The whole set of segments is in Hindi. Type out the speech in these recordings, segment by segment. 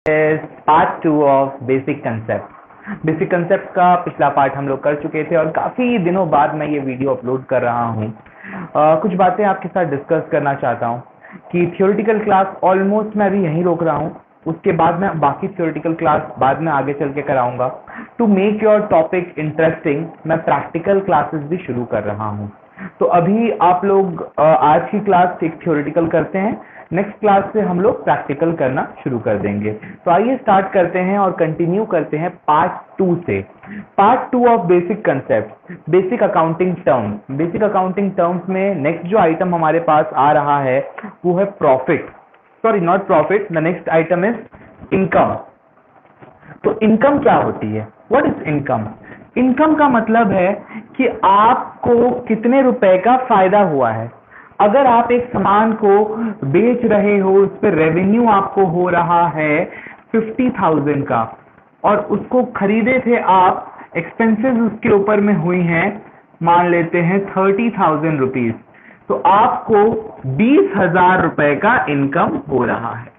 is part 2 of basic concept. Basic concept का पिछला पार्ट हम लोग कर चुके थे और काफ़ी दिनों बाद मैं ये वीडियो अपलोड कर रहा हूँ। कुछ बातें आपके साथ डिस्कस करना चाहता हूँ कि थियोरेटिकल क्लास ऑलमोस्ट मैं अभी यहीं रोक रहा हूँ, उसके बाद मैं बाकी थियोरेटिकल क्लास बाद में आगे चल के कराऊंगा। To make your topic interesting मैं प्रैक्टिकल क्लासेस भी शुरू कर रहा हूँ। तो अभी आप लोग आज की क्लास एक थियोरेटिकल करते हैं, नेक्स्ट क्लास से हम लोग प्रैक्टिकल करना शुरू कर देंगे। तो आइए स्टार्ट करते हैं और कंटिन्यू करते हैं पार्ट 2 से। Part 2 of basic concept, basic accounting terms. Basic accounting terms में नेक्स्ट जो आइटम हमारे पास आ रहा है वो है profit. Sorry, not profit, the next item is income. तो इनकम क्या होती है? What is income? इनकम का मतलब है कि आपको कितने रुपए का फायदा हुआ है। अगर आप एक सामान को बेच रहे हो, उस पर रेवेन्यू आपको हो रहा है 50,000 का और उसको खरीदे थे आप, एक्सपेंसेस उसके ऊपर में हुई हैं, मान लेते हैं 30,000 रुपीज, तो आपको 20,000 रुपए का इनकम हो रहा है।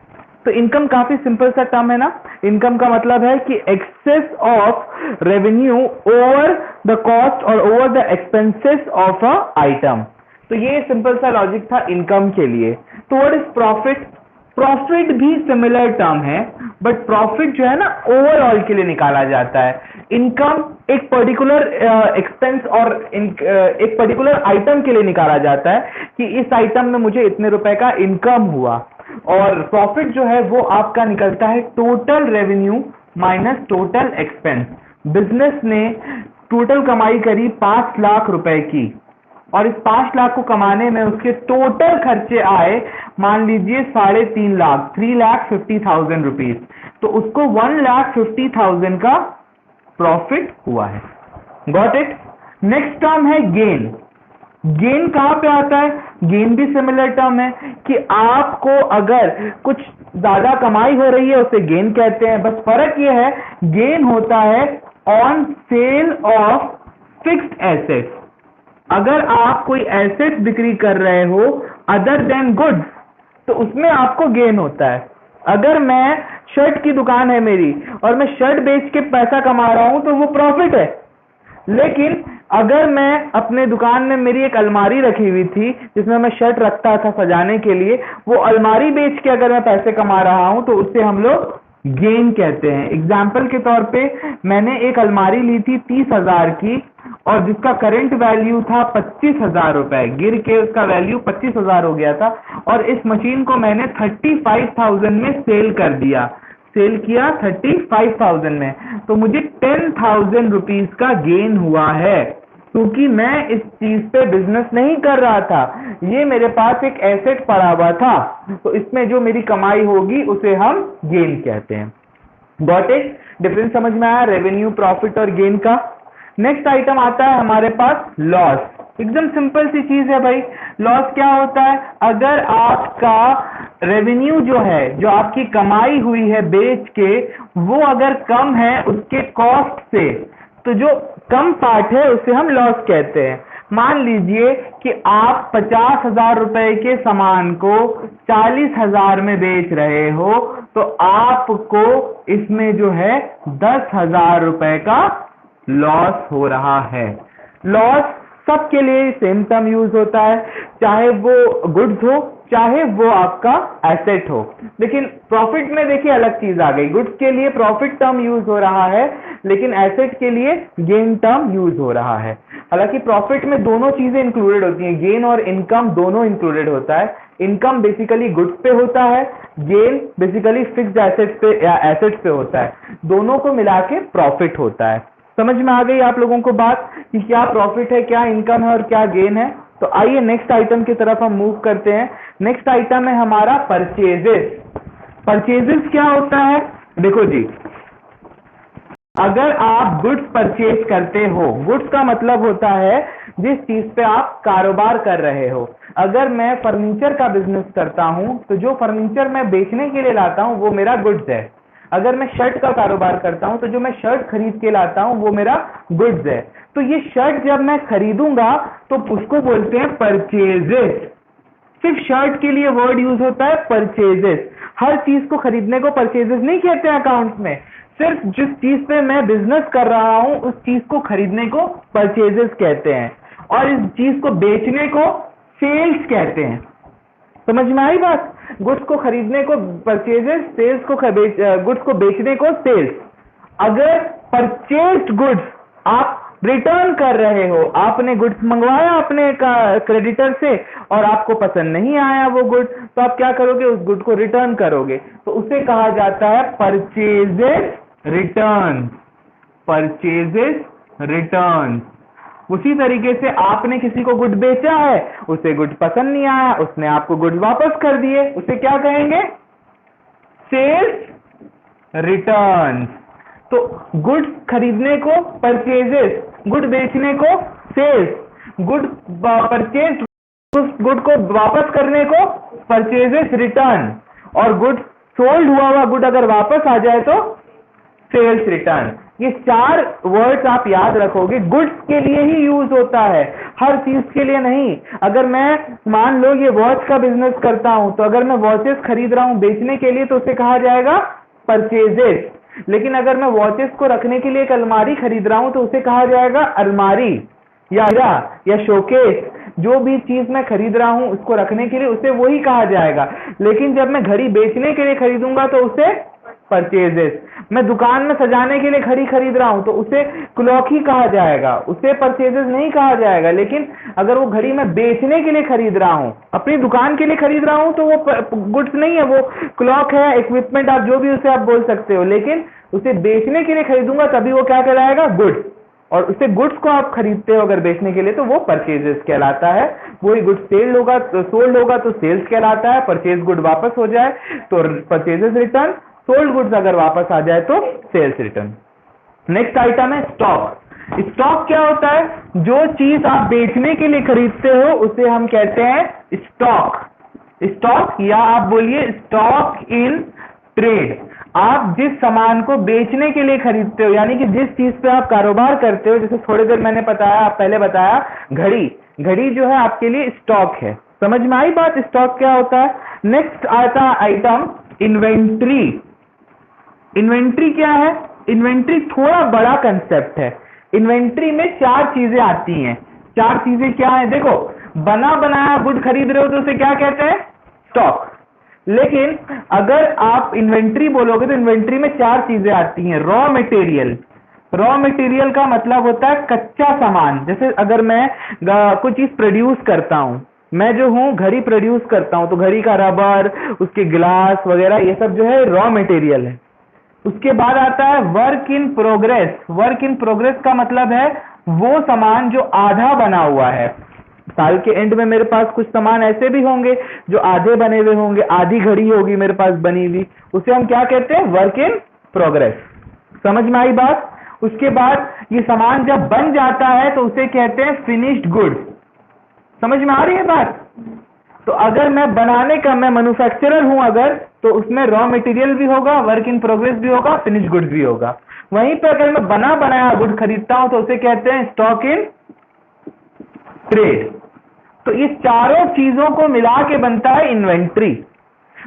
तो इनकम काफी सिंपल सा टर्म है ना। इनकम का मतलब है कि excess of revenue over the cost और over the expenses of a item. तो ये सिंपल सा लॉजिक था इनकम के लिए। तो व्हाट इज प्रॉफिट? प्रॉफिट भी सिमिलर टर्म है, बट प्रॉफिट जो है ना ओवरऑल के लिए निकाला जाता है। इनकम एक पर्टिकुलर एक्सपेंस और एक पर्टिकुलर आइटम के लिए निकाला जाता है कि इस आइटम में मुझे इतने रुपए का इनकम हुआ। और प्रॉफिट जो है वो आपका निकलता है total revenue minus total expense. Business ने टोटल कमाई करी 5 लाख रुपए की और इस 5 लाख को कमाने में उसके टोटल खर्चे आए, मान लीजिए 3.5 लाख, 3,50,000 रुपीज, तो उसको 1,50,000 का प्रॉफिट हुआ है। Got it? नेक्स्ट टर्म है गेन। गेन कहां पे आता है? गेन भी सिमिलर टर्म है कि आपको अगर कुछ ज्यादा कमाई हो रही है उसे गेन कहते हैं, बस फर्क यह है गेन होता है on sale of fixed assets. अगर आप कोई एसेट बिक्री कर रहे हो अदर देन गुड्स तो उसमें आपको गेन होता है। अगर मैं शर्ट की दुकान है मेरी और मैं शर्ट बेच के पैसा कमा रहा हूं तो वो प्रॉफिट है। लेकिन अगर मैं अपने दुकान में, मेरी एक अलमारी रखी हुई थी जिसमें मैं शर्ट रखता था सजाने के लिए, वो अलमारी बेच के अगर मैं पैसे कमा रहा हूं तो उससे हम लोग गेन कहते हैं। एग्जाम्पल के तौर पे मैंने एक अलमारी ली थी 30,000 की और जिसका करंट वैल्यू था 25,000 रुपए, गिर के उसका वैल्यू 25,000 हो गया था और इस मशीन को मैंने 35,000 में सेल कर दिया। सेल किया 35,000 में, तो मुझे 10,000 रुपीज का गेन हुआ है, क्योंकि मैं इस चीज पे बिजनेस नहीं कर रहा था, ये मेरे पास एक एसेट पड़ा हुआ था, तो इसमें जो मेरी कमाई होगी उसे हम गेन कहते हैं। Got it? डिफरेंस समझ में आया रेवेन्यू, प्रॉफिट और गेन का। नेक्स्ट आइटम आता है हमारे पास लॉस। एकदम सिंपल सी चीज है भाई। लॉस क्या होता है? अगर आपका रेवेन्यू जो है, जो आपकी कमाई हुई है बेच के, वो अगर कम है उसके कॉस्ट से, तो जो कम पार्ट है उसे हम लॉस कहते हैं। मान लीजिए कि आप 50,000 रुपए के सामान को 40,000 में बेच रहे हो, तो आपको इसमें जो है 10,000 रुपए का लॉस हो रहा है। लॉस सबके लिए सेम टर्म यूज होता है, चाहे वो गुड्स हो चाहे वो आपका एसेट हो। लेकिन प्रॉफिट में देखिए अलग चीज आ गई। गुड्स के लिए प्रॉफिट टर्म यूज हो रहा है, लेकिन एसेट के लिए गेन टर्म यूज हो रहा है। हालांकि प्रॉफिट में दोनों चीजें इंक्लूडेड होती हैं, गेन और इनकम दोनों इंक्लूडेड होता है। इनकम बेसिकली गुड्स पे होता है, गेन बेसिकली फिक्स्ड एसेट पे या एसेट पे होता है। दोनों को मिला के प्रॉफिट होता है। समझ में आ गई आप लोगों को बात कि क्या प्रॉफिट है, क्या इनकम है और क्या गेन है? तो आइए नेक्स्ट आइटम की तरफ हम मूव करते हैं। नेक्स्ट आइटम है हमारा परचेजेस। परचेजेस क्या होता है? देखो जी, अगर आप गुड्स परचेज करते हो, गुड्स का मतलब होता है जिस चीज पे आप कारोबार कर रहे हो। अगर मैं फर्नीचर का बिजनेस करता हूं तो जो फर्नीचर मैं बेचने के लिए लाता हूं वो मेरा गुड्स है। अगर मैं शर्ट का कारोबार करता हूं तो जो मैं शर्ट खरीद के लाता हूं वो मेरा गुड्स है। तो ये शर्ट जब मैं खरीदूंगा तो उसको बोलते हैं परचेजेस। सिर्फ शर्ट के लिए वर्ड यूज होता है परचेजेस। हर चीज को खरीदने को परचेजेस नहीं कहते हैं अकाउंट में, सिर्फ जिस चीज पे मैं बिजनेस कर रहा हूं उस चीज को खरीदने को परचेजेस कहते हैं, और इस चीज को बेचने को सेल्स कहते हैं। समझ में आई बात? गुड्स को खरीदने को परचेजेस, सेल्स को गुड्स को बेचने को सेल्स। अगर परचेज्ड गुड्स आप रिटर्न कर रहे हो, आपने गुड्स मंगवाया अपने क्रेडिटर से और आपको पसंद नहीं आया वो गुड, तो आप क्या करोगे? उस गुड को रिटर्न करोगे, तो उसे कहा जाता है परचेजेस रिटर्न। Purchases return. उसी तरीके से आपने किसी को गुड बेचा है, उसे गुड पसंद नहीं आया, उसने आपको गुड वापस कर दिए, उसे क्या कहेंगे? Sales return. तो गुड खरीदने को परचेजेस, गुड बेचने को सेल्स, गुड परचेज, गुड को वापस करने को परचेजेस रिटर्न, और गुड सोल्ड हुआ गुड अगर वापस आ जाए तो सेल्स रिटर्न। ये 4 वर्ड्स आप याद रखोगे। गुड्स के लिए ही यूज होता है, हर चीज के लिए नहीं। अगर मैं मान लो ये वॉच का बिजनेस करता हूं, तो अगर मैं वॉचेस खरीद रहा हूं बेचने के लिए तो उसे कहा जाएगा परचेजेस। लेकिन अगर मैं वॉचेस को रखने के लिए एक अलमारी खरीद रहा हूं तो उसे कहा जाएगा अलमारी या शोकेस। जो भी चीज मैं खरीद रहा हूं उसको रखने के लिए उसे वही कहा जाएगा। लेकिन जब मैं घड़ी बेचने के लिए खरीदूंगा तो उसे परचेजेस। मैं दुकान में सजाने के लिए घड़ी खरीद रहा हूं तो उसे क्लॉक ही कहा जाएगा, उसे परचेजेस नहीं कहा जाएगा। लेकिन अगर वो घड़ी मैं बेचने के लिए खरीद रहा हूं, अपनी दुकान के लिए खरीद रहा हूं, तो वो गुड्स नहीं है, वो क्लॉक है, इक्विपमेंट, आप जो भी उसे आप बोल सकते हो। लेकिन उसे बेचने के लिए खरीदूंगा तभी वो क्या कहलाएगा? गुड्स। और उसे गुड्स को आप खरीदते हो अगर बेचने के लिए तो वो परचेजेस कहलाता है। वही गुड्स सेल होगा तो सोल्ड होगा तो सेल्स कहलाता है। परचेज गुड वापस हो जाए तो परचेजेस रिटर्न, सोल्ड गुड्स अगर वापस आ जाए तो सेल्स रिटर्न। नेक्स्ट आइटम है स्टॉक। स्टॉक क्या होता है? जो चीज आप बेचने के लिए खरीदते हो उसे हम कहते हैं स्टॉक। स्टॉक, या आप बोलिए स्टॉक इन ट्रेड। आप जिस सामान को बेचने के लिए खरीदते हो, यानी कि जिस चीज पे आप कारोबार करते हो, जैसे थोड़ी देर मैंने पहले बताया घड़ी जो है आपके लिए स्टॉक है। समझ में आई बात? स्टॉक क्या होता है? नेक्स्ट आता है आइटम इन्वेंट्री। इन्वेंट्री क्या है? इन्वेंट्री थोड़ा बड़ा कंसेप्ट है। इन्वेंट्री में 4 चीजें आती हैं। 4 चीजें क्या है? देखो, बना बनाया गुड खरीद रहे हो तो उसे क्या कहते हैं? स्टॉक। लेकिन अगर आप इन्वेंट्री बोलोगे तो इन्वेंट्री में 4 चीजें आती हैं। Raw material. रॉ मटेरियल का मतलब होता है कच्चा सामान। जैसे अगर मैं कोई चीज प्रोड्यूस करता हूं, मैं जो हूं घड़ी प्रोड्यूस करता हूं, तो घड़ी का रबर, उसके ग्लास वगैरह ये सब जो है रॉ मटेरियल है। उसके बाद आता है work in progress. Work in progress का मतलब है वो सामान जो आधा बना हुआ है। साल के एंड में मेरे पास कुछ सामान ऐसे भी होंगे जो आधे बने हुए होंगे, आधी घड़ी होगी मेरे पास बनी हुई, उसे हम क्या कहते हैं? Work in progress. समझ में आई बात? उसके बाद ये सामान जब बन जाता है तो उसे कहते हैं फिनिश्ड गुड्स। समझ में आ रही है बात? तो अगर मैं बनाने का मैं मैन्युफैक्चरर हूं अगर, तो उसमें रॉ मटेरियल भी होगा, वर्क इन प्रोग्रेस भी होगा, फिनिश गुड्स भी होगा। वहीं पे अगर मैं बना बनाया गुड खरीदता हूं तो उसे कहते हैं स्टॉक इन ट्रेड। तो ये चारों चीजों को मिला के बनता है इन्वेंट्री।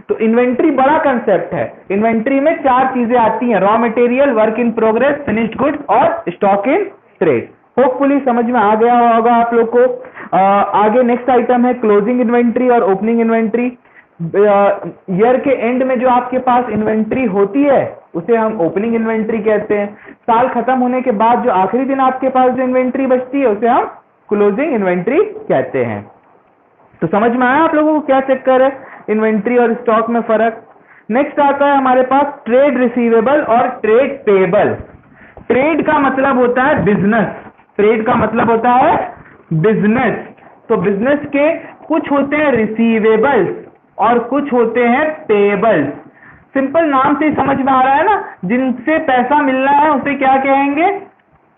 तो इन्वेंट्री बड़ा कंसेप्ट है। इन्वेंट्री में 4 चीजें आती हैं, raw material, work in progress, finished goods और स्टॉक इन ट्रेड। होपफुली समझ में आ गया होगा आप लोग को। आगे नेक्स्ट आइटम है क्लोजिंग इन्वेंट्री और ओपनिंग इन्वेंट्री। ईयर के एंड में जो आपके पास इन्वेंट्री होती है उसे हम ओपनिंग इन्वेंट्री कहते हैं। साल खत्म होने के बाद जो आखिरी दिन आपके पास जो इन्वेंट्री बचती है उसे हम क्लोजिंग इन्वेंट्री कहते हैं। तो समझ में आया आप लोगों को क्या चक्कर है इन्वेंट्री और स्टॉक में फर्क? नेक्स्ट आता है हमारे पास ट्रेड रिसीवेबल और ट्रेड पेएबल। ट्रेड का मतलब होता है बिजनेस। ट्रेड का मतलब होता है बिजनेस। तो बिजनेस के कुछ होते हैं रिसीवेबल्स और कुछ होते हैं पेएबल्स। सिंपल नाम से ही समझ में आ रहा है ना, जिनसे पैसा मिलना है उसे क्या कहेंगे?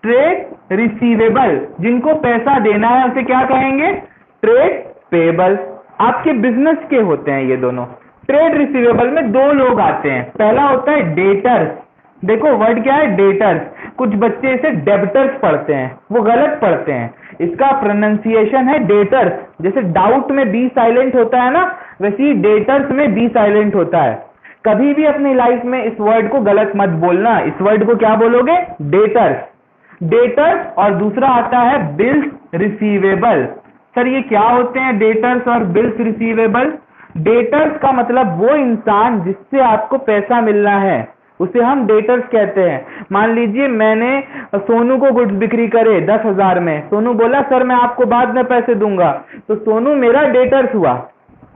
Trade receivable. जिनको पैसा देना है उसे क्या कहेंगे? Trade payable. आपके बिजनेस के होते हैं ये दोनों। ट्रेड रिसीवेबल में 2 लोग आते हैं। पहला होता है डेटर्स। देखो वर्ड क्या है? डेटर्स। कुछ बच्चे इसे डेबिटर्स पढ़ते हैं, वो गलत पढ़ते हैं। इसका प्रोनाउंसिएशन है डेटर्स। जैसे डाउट में बी साइलेंट होता है ना, वैसे ही डेटर्स में बी साइलेंट होता है। कभी भी अपनी लाइफ में इस वर्ड को गलत मत बोलना। इस वर्ड को क्या बोलोगे? डेटर्स। डेटर्स और दूसरा आता है बिल्स रिसीवेबल। सर ये क्या होते हैं डेटर्स और बिल्स रिसीवेबल? डेटर्स का मतलब वो इंसान जिससे आपको पैसा मिलना है, उसे हम डेटर्स कहते हैं। मान लीजिए मैंने सोनू को गुड्स बिक्री करे 10,000 में, सोनू बोला सर मैं आपको बाद में पैसे दूंगा, तो सोनू मेरा डेटर्स हुआ।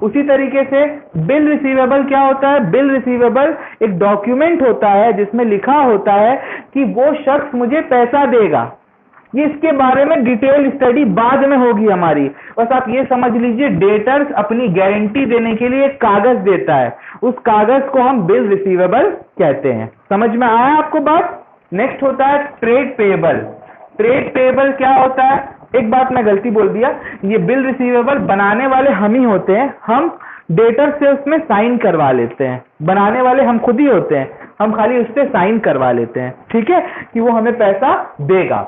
उसी तरीके से बिल रिसीवेबल क्या होता है? बिल रिसीवेबल एक डॉक्यूमेंट होता है जिसमें लिखा होता है कि वो शख्स मुझे पैसा देगा। ये इसके बारे में डिटेल स्टडी बाद में होगी हमारी, बस आप ये समझ लीजिए डेटर्स अपनी गारंटी देने के लिए एक कागज देता है, उस कागज को हम बिल रिसीवेबल कहते हैं। समझ में आया आपको बात? नेक्स्ट होता है ट्रेड पेएबल। ट्रेड पेएबल क्या होता है? एक बात मैं गलती बोल दिया, ये बिल रिसीवेबल बनाने वाले हम ही होते हैं, हम डेटर से उसमें साइन करवा लेते हैं। बनाने वाले हम खुद ही होते हैं, हम खाली उससे साइन करवा लेते हैं, ठीक है, कि वो हमें पैसा देगा।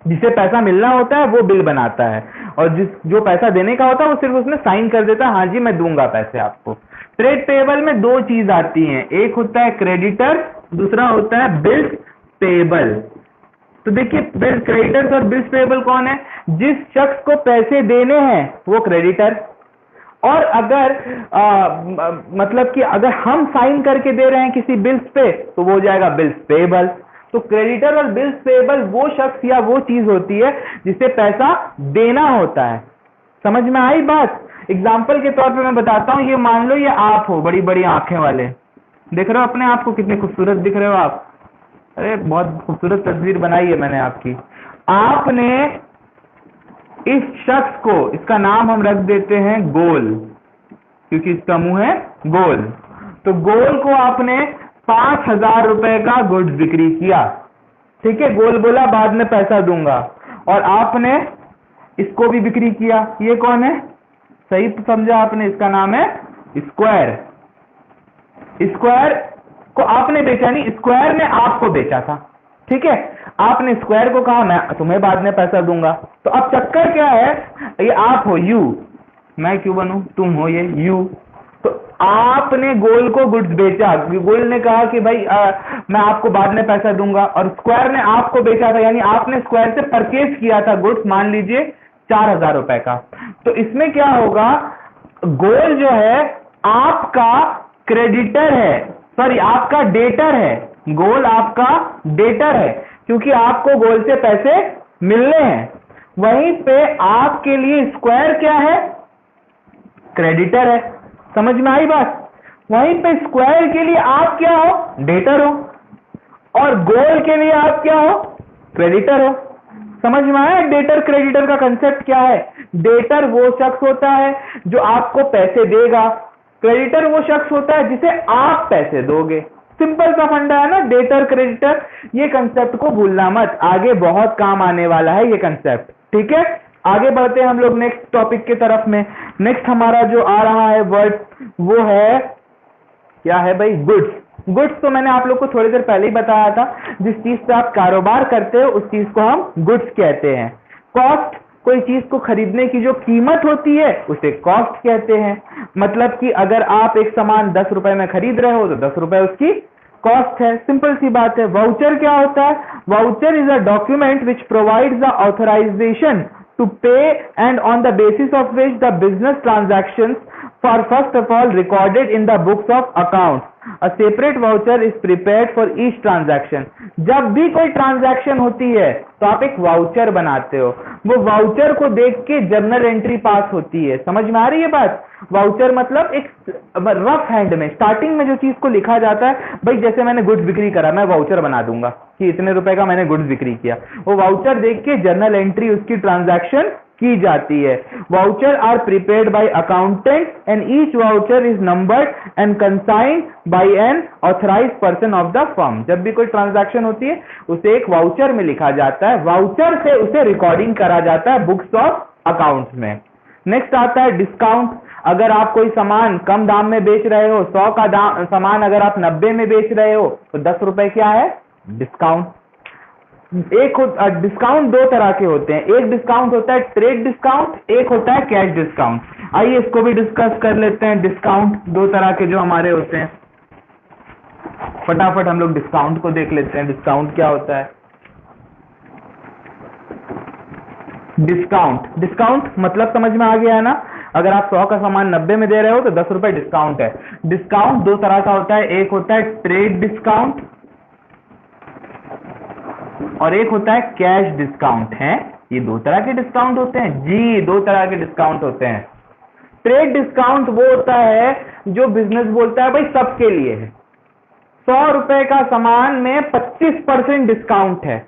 जिसे पैसा मिलना होता है वो बिल बनाता है, और जो पैसा देने का होता है वो सिर्फ उसमें साइन कर देता है, हाँ जी मैं दूंगा पैसे आपको। ट्रेड पेएबल में दो चीज आती हैं, एक होता है क्रेडिटर, दूसरा होता है बिल्स पेएबल। तो देखिए बिल क्रेडिटर्स और बिल्स पेएबल कौन है? जिस शख्स को पैसे देने हैं वो क्रेडिटर, और अगर मतलब कि अगर हम साइन करके दे रहे हैं किसी बिल्स पे तो वो हो जाएगा बिल्स पेएबल। तो क्रेडिटर और बिल्स पेएबल वो शख्स या वो चीज होती है जिसे पैसा देना होता है। समझ में आई बात? एग्जाम्पल के तौर पे मैं बताता हूं, ये मान लो ये आप हो, बड़ी बड़ी आंखें वाले, देख रहे हो अपने आप को, कितने खूबसूरत दिख रहे हो आप। अरे बहुत खूबसूरत तस्वीर बनाई है मैंने आपकी। आपने इस शख्स को, इसका नाम हम रख देते हैं गोल, क्योंकि इसका मुंह है गोल। तो गोल को आपने 5,000 रुपए का गुड्स बिक्री किया, ठीक है, गोल बोला बाद में पैसा दूंगा, और आपने इसको भी बिक्री किया। ये कौन है? सही समझा आपने, इसका नाम है स्क्वायर। स्क्वायर को आपने बेचा नहीं, स्क्वायर ने आपको बेचा था, ठीक है। आपने स्क्वायर को कहा मैं तुम्हें बाद में पैसा दूंगा। तो अब चक्कर क्या है, ये आप हो यू, मैं क्यों बनूं, तुम हो ये यू। तो आपने गोल को गुड्स बेचा, गोल ने कहा कि भाई मैं आपको बाद में पैसा दूंगा, और स्क्वायर ने आपको बेचा था, यानी आपने स्क्वायर से परचेज किया था गुड्स, मान लीजिए 4,000 रुपए का। तो इसमें क्या होगा, गोल जो है आपका क्रेडिटर है, सॉरी आपका डेटर है, गोल आपका डेटर है, क्योंकि आपको गोल से पैसे मिलने हैं। वहीं पे आपके लिए स्क्वायर क्या है? क्रेडिटर है। समझ में आई बात? वहीं पे स्क्वायर के लिए आप क्या हो? डेटर हो, और गोल के लिए आप क्या हो? क्रेडिटर हो। समझ में आया डेटर क्रेडिटर का कंसेप्ट क्या है? डेटर वो शख्स होता है जो आपको पैसे देगा, क्रेडिटर वो शख्स होता है जिसे आप पैसे दोगे। सिंपल सा फंडा है ना डेटर क्रेडिटर। ये कंसेप्ट को भूलना मत, आगे बहुत काम आने वाला है ये कंसेप्ट, ठीक है। आगे बढ़ते हैं हम लोग नेक्स्ट टॉपिक के तरफ में। नेक्स्ट हमारा जो आ रहा है वर्ड वो है, क्या है भाई? गुड्स। गुड्स तो मैंने आप लोग को थोड़ी देर पहले ही बताया था, जिस चीज से आप कारोबार करते हो उस चीज को हम गुड्स कहते हैं। कॉस्ट, कोई चीज को खरीदने की जो कीमत होती है उसे कॉस्ट कहते हैं। मतलब कि अगर आप एक सामान 10 रुपए में खरीद रहे हो तो 10 रुपए उसकी कॉस्ट है, सिंपल सी बात है। वाउचर क्या होता है? Voucher is a document which provides the authorisation to pay and on the basis of which the business transactions are first of all recorded in the books of accounts. A separate voucher is prepared for each transaction. जब भी कोई ट्रांजैक्शन होती है तो आप एक वाउचर बनाते हो, वो वाउचर को देख के जर्नल एंट्री पास होती है। समझ में आ रही है बात? वाउचर मतलब एक रफ हैंड में स्टार्टिंग में जो चीज को लिखा जाता है, भाई जैसे मैंने गुड्स बिक्री करा, मैं वाउचर बना दूंगा कि इतने रुपए का मैंने गुड्स बिक्री किया। वो वाउचर देख के जर्नल एंट्री उसकी ट्रांजैक्शन की जाती है। Voucher are prepared by accountant and each voucher is numbered and consigned by an authorised person of the firm. जब भी कोई ट्रांजैक्शन होती है उसे एक वाउचर में लिखा जाता है, वाउचर से उसे रिकॉर्डिंग करा जाता है बुक्स ऑफ अकाउंट्स में। नेक्स्ट आता है डिस्काउंट। अगर आप कोई सामान कम दाम में बेच रहे हो, 100 का सामान अगर आप 90 में बेच रहे हो तो 10 रुपए क्या है? डिस्काउंट। एक डिस्काउंट दो तरह के होते हैं, एक डिस्काउंट होता है ट्रेड डिस्काउंट, एक होता है कैश डिस्काउंट। आइए इसको भी डिस्कस कर लेते हैं। डिस्काउंट दो तरह के जो हमारे होते हैं, फटाफट हम लोग डिस्काउंट को देख लेते हैं। डिस्काउंट क्या होता है? डिस्काउंट, डिस्काउंट मतलब समझ में आ गया है ना? अगर आप 100 का सामान 90 में दे रहे हो तो 10 रुपए डिस्काउंट है। डिस्काउंट दो तरह का होता है, एक होता है ट्रेड डिस्काउंट और एक होता है कैश डिस्काउंट। है ये दो तरह के डिस्काउंट होते हैं जी, दो तरह के डिस्काउंट होते हैं। ट्रेड डिस्काउंट वो होता है जो बिजनेस बोलता है भाई सबके लिए है। 100 रुपए का सामान में 25% डिस्काउंट है,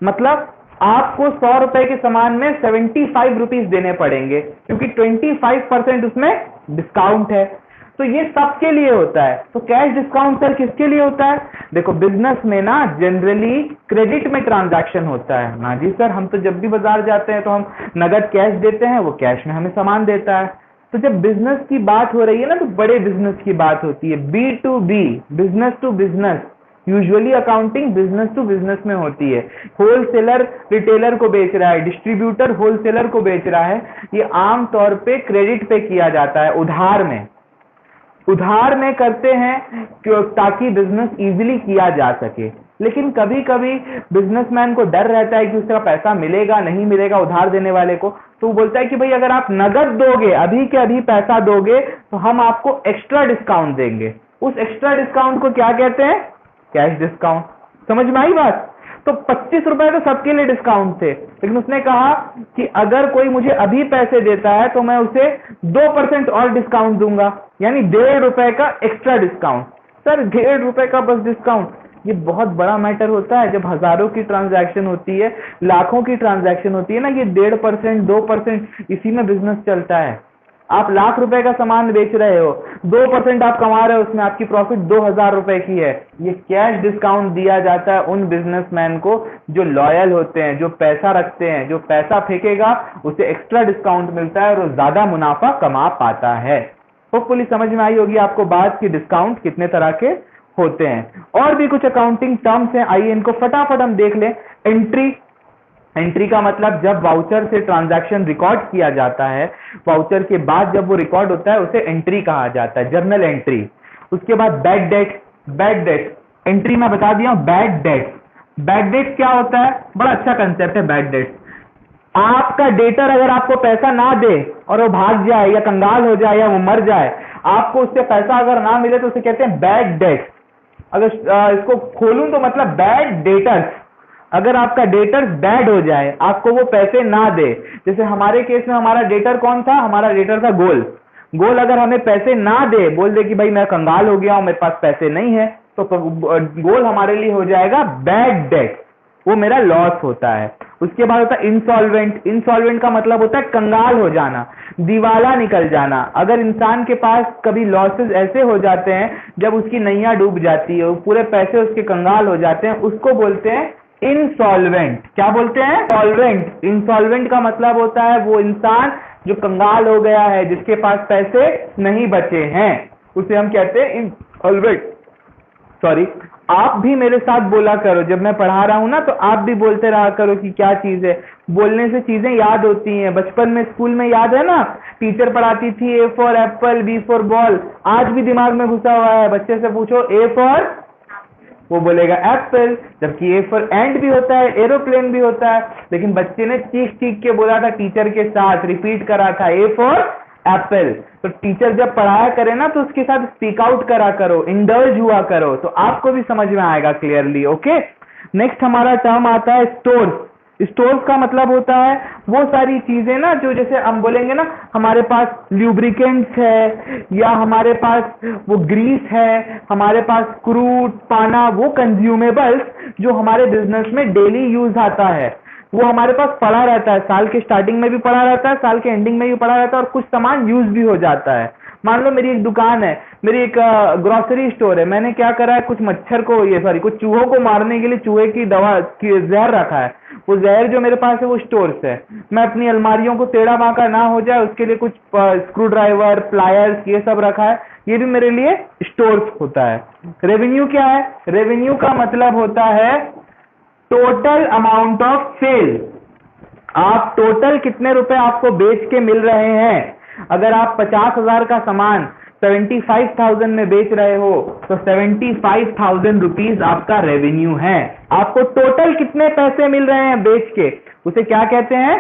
मतलब आपको 100 रुपए के सामान में 75 रुपीज देने पड़ेंगे क्योंकि 25% उसमें डिस्काउंट है। तो ये सबके लिए होता है। तो कैश डिस्काउंट सर किसके लिए होता है? देखो बिजनेस में ना जनरली क्रेडिट में ट्रांजैक्शन होता है ना जी सर, हम तो जब भी बाजार जाते हैं तो हम नगद कैश देते हैं, वो कैश में हमें सामान देता है। तो जब बिजनेस की बात हो रही है ना तो बड़े बिजनेस की बात होती है, B2B, business to business. Usually accounting business to business में होती है। होलसेलर रिटेलर को बेच रहा है, डिस्ट्रीब्यूटर होलसेलर को बेच रहा है, ये आम तौर पे क्रेडिट पे किया जाता है, उधार में। उधार में करते हैं ताकि बिजनेस इजीली किया जा सके। लेकिन कभी कभी बिजनेसमैन को डर रहता है कि उसका पैसा मिलेगा नहीं मिलेगा उधार देने वाले को, तो वो बोलता है कि भाई अगर आप नगद दोगे, अभी के अभी पैसा दोगे तो हम आपको एक्स्ट्रा डिस्काउंट देंगे। उस एक्स्ट्रा डिस्काउंट को क्या कहते हैं? Cash discount. समझ में आई बात? तो 25 रुपए तो सबके लिए डिस्काउंट थे, लेकिन उसने कहा कि अगर कोई मुझे अभी पैसे देता है तो मैं उसे 2% और डिस्काउंट दूंगा, यानी 1.5 रुपए का एक्स्ट्रा डिस्काउंट। सर 1.5 रुपए का बस डिस्काउंट, ये बहुत बड़ा मैटर होता है। जब हजारों की ट्रांजैक्शन होती है, लाखों की ट्रांजैक्शन होती है ना, ये 1.5%, 2% इसी में बिजनेस चलता है। आप लाख रुपए का सामान बेच रहे हो, 2% आप कमा रहे हो, उसमें आपकी प्रॉफिट 2000 रुपए की है। ये कैश डिस्काउंट दिया जाता है उन बिजनेसमैन को जो लॉयल होते हैं, जो पैसा रखते हैं। जो पैसा फेंकेगा उसे एक्स्ट्रा डिस्काउंट मिलता है और वो ज्यादा मुनाफा कमा पाता है। होपफुली समझ में आई होगी आपको बात की डिस्काउंट कितने तरह के होते हैं। और भी कुछ अकाउंटिंग टर्म्स हैं, आइए इनको फटाफट हम देख लें। एंट्री, एंट्री का मतलब जब वाउचर से ट्रांजैक्शन रिकॉर्ड किया जाता है, वाउचर के बाद जब वो रिकॉर्ड होता है उसे एंट्री कहा जाता है, जर्नल एंट्री। उसके बाद bad debt, bad debt entry में बता दिया हूं। बैड डेट, बैड डेट क्या होता है? बड़ा अच्छा कंसेप्ट है बैड डेट। आपका डेटर अगर आपको पैसा ना दे और वो भाग जाए या कंगाल हो जाए या वो मर जाए, आपको उससे पैसा अगर ना मिले तो उसे कहते हैं बैड डेट। अगर इसको खोलूं तो मतलब बैड डेटर्स। अगर आपका डेटर बैड हो जाए, आपको वो पैसे ना दे, जैसे हमारे केस में हमारा डेटर कौन था? हमारा डेटर था गोल। गोल अगर हमें पैसे ना दे, बोल दे कि भाई मैं कंगाल हो गया हूं, मेरे पास पैसे नहीं है, तो गोल हमारे लिए हो जाएगा बैड डेट, वो मेरा लॉस होता है। उसके बाद होता है इंसॉल्वेंट। इंसॉल्वेंट का मतलब होता है कंगाल हो जाना, दिवाला निकल जाना। अगर इंसान के पास कभी लॉसेस ऐसे हो जाते हैं जब उसकी नैया डूब जाती है, पूरे पैसे उसके कंगाल हो जाते हैं, उसको बोलते हैं इंसॉल्वेंट। क्या बोलते हैं? सॉल्वेंट। इंसॉल्वेंट का मतलब होता है वो इंसान जो कंगाल हो गया है, जिसके पास पैसे नहीं बचे हैं, उसे हम कहते हैं इंसॉल्वेंट। सॉरी, आप भी मेरे साथ बोला करो, जब मैं पढ़ा रहा हूं ना तो आप भी बोलते रहा करो कि क्या चीज है। बोलने से चीजें याद होती हैं। बचपन में स्कूल में याद है ना, टीचर पढ़ाती थी A for apple, B for ball, आज भी दिमाग में घुसा हुआ है। बच्चे से पूछो ए फॉर, वो बोलेगा एप्पल, जबकि ए फॉर एंड भी होता है, एरोप्लेन भी होता है। लेकिन बच्चे ने चीख चीख के बोला था, टीचर के साथ रिपीट करा था ए फॉर एप्पल। तो टीचर जब पढ़ाया करे ना तो उसके साथ स्पीक आउट करा करो, इंडल्ज हुआ करो, तो आपको भी समझ में आएगा क्लियरली। ओके, नेक्स्ट हमारा टर्म आता है स्टोर्स। स्टोर्स का मतलब होता है वो सारी चीजें ना जो, जैसे हम बोलेंगे ना, हमारे पास ल्यूब्रिकेंट्स है या हमारे पास वो ग्रीस है, हमारे पास क्रूड, पाना, वो कंज्यूमेबल्स जो हमारे बिजनेस में डेली यूज आता है, वो हमारे पास पड़ा रहता है। साल के स्टार्टिंग में भी पड़ा रहता है, साल के एंडिंग में भी पड़ा रहता है, और कुछ सामान यूज भी हो जाता है। मान लो मेरी एक दुकान है, मेरी एक ग्रोसरी स्टोर है, मैंने क्या करा है, कुछ मच्छर को, ये सॉरी, कुछ चूहों को मारने के लिए चूहे की दवा की जहर रखा है। वो जहर जो मेरे पास है वो स्टोर्स है। मैं अपनी अलमारियों को टेढ़ा बांका ना हो जाए उसके लिए कुछ स्क्रू ड्राइवर, प्लायर्स, ये सब रखा है, ये भी मेरे लिए स्टोर्स होता है। रेवेन्यू क्या है? रेवेन्यू का मतलब होता है टोटल अमाउंट ऑफ सेल, आप टोटल कितने रुपए आपको बेच के मिल रहे हैं। अगर आप 50,000 का सामान 75,000 में बेच रहे हो तो 75,000 रुपीज आपका रेवेन्यू है। आपको टोटल कितने पैसे मिल रहे हैं बेच के, उसे क्या कहते हैं,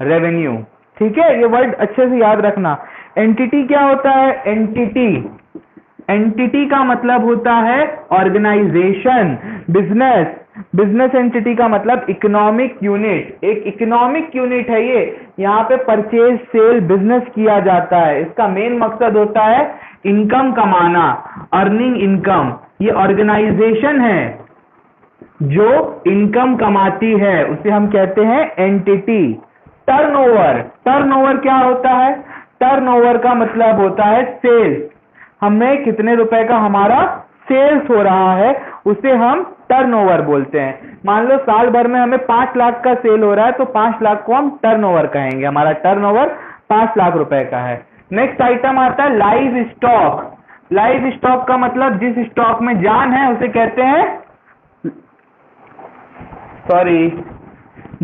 रेवेन्यू। ठीक है, ये वर्ड अच्छे से याद रखना। एंटिटी क्या होता है, एंटिटी, एंटिटी का मतलब होता है ऑर्गेनाइजेशन, बिजनेस, बिजनेस एंटिटी का मतलब इकोनॉमिक यूनिट, एक इकोनॉमिक यूनिट है ये। यहाँ पे परचेज सेल बिजनेस किया जाता है, इसका मेन मकसद होता है इनकम कमाना, अर्निंग इनकम। ये ऑर्गेनाइजेशन है जो इनकम कमाती है, उसे हम कहते हैं एंटिटी। टर्नओवर, टर्नओवर क्या होता है, टर्नओवर का मतलब होता है सेल्स, हमें कितने रुपए का हमारा सेल्स हो रहा है उसे हम टर्नओवर बोलते हैं। मान लो साल भर में हमें 5 लाख का सेल हो रहा है तो 5 लाख को हम टर्नओवर कहेंगे, हमारा टर्नओवर 5 लाख रुपए का है। नेक्स्ट आइटम आता है लाइव स्टॉक। लाइव स्टॉक का मतलब जिस स्टॉक में जान है उसे कहते हैं, सॉरी,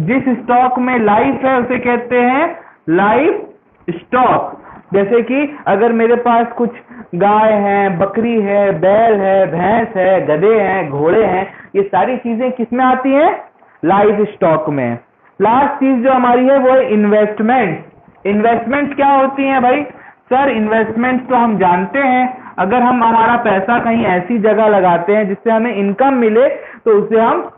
जिस स्टॉक में लाइफ है उसे कहते हैं लाइव स्टॉक। जैसे कि अगर मेरे पास कुछ गाय है, बकरी है, बैल है, भैंस है, गधे हैं, घोड़े हैं, ये सारी चीजें किसमें आती हैं, लाइव स्टॉक में। लास्ट चीज जो हमारी है वो है इन्वेस्टमेंट। इन्वेस्टमेंट क्या होती है भाई, सर इन्वेस्टमेंट तो हम जानते हैं, अगर हम हमारा पैसा कहीं ऐसी जगह लगाते हैं जिससे हमें इनकम मिले तो उसे हम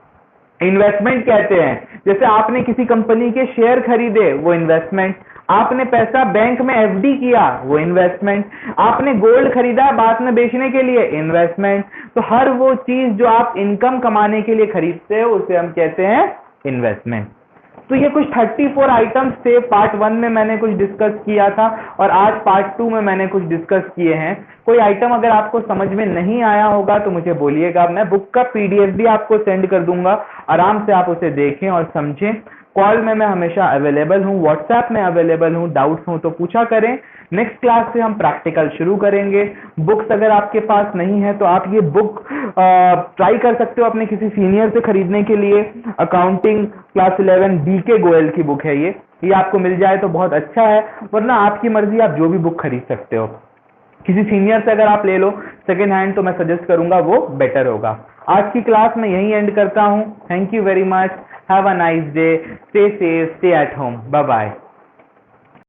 इन्वेस्टमेंट कहते हैं। जैसे आपने किसी कंपनी के शेयर खरीदे, वो इन्वेस्टमेंट। आपने पैसा बैंक में एफडी किया, वो इन्वेस्टमेंट। आपने गोल्ड खरीदा बाद में बेचने के लिए, इन्वेस्टमेंट। तो हर वो चीज जो आप इनकम कमाने के लिए खरीदते हो उसे हम कहते हैं इन्वेस्टमेंट। तो ये कुछ 34 आइटम्स थे, पार्ट 1 में मैंने कुछ डिस्कस किया था और आज पार्ट 2 में मैंने कुछ डिस्कस किए हैं। कोई आइटम अगर आपको समझ में नहीं आया होगा तो मुझे बोलिएगा, मैं बुक का पीडीएफ भी आपको सेंड कर दूंगा, आराम से आप उसे देखें और समझें। कॉल में मैं हमेशा अवेलेबल हूँ, व्हाट्सएप में अवेलेबल हूँ, डाउट्स हो तो पूछा करें। नेक्स्ट क्लास से हम प्रैक्टिकल शुरू करेंगे। बुक्स अगर आपके पास नहीं है तो आप ये बुक ट्राई कर सकते हो अपने किसी सीनियर से खरीदने के लिए। अकाउंटिंग क्लास 11 BK गोयल की बुक है ये आपको मिल जाए तो बहुत अच्छा है, वरना आपकी मर्जी, आप जो भी बुक खरीद सकते हो। किसी सीनियर से अगर आप ले लो सेकेंड हैंड तो मैं सजेस्ट करूंगा वो बेटर होगा। आज की क्लास में यही एंड करता हूं। Thank you very much, have a nice day, stay safe, stay at home, bye bye.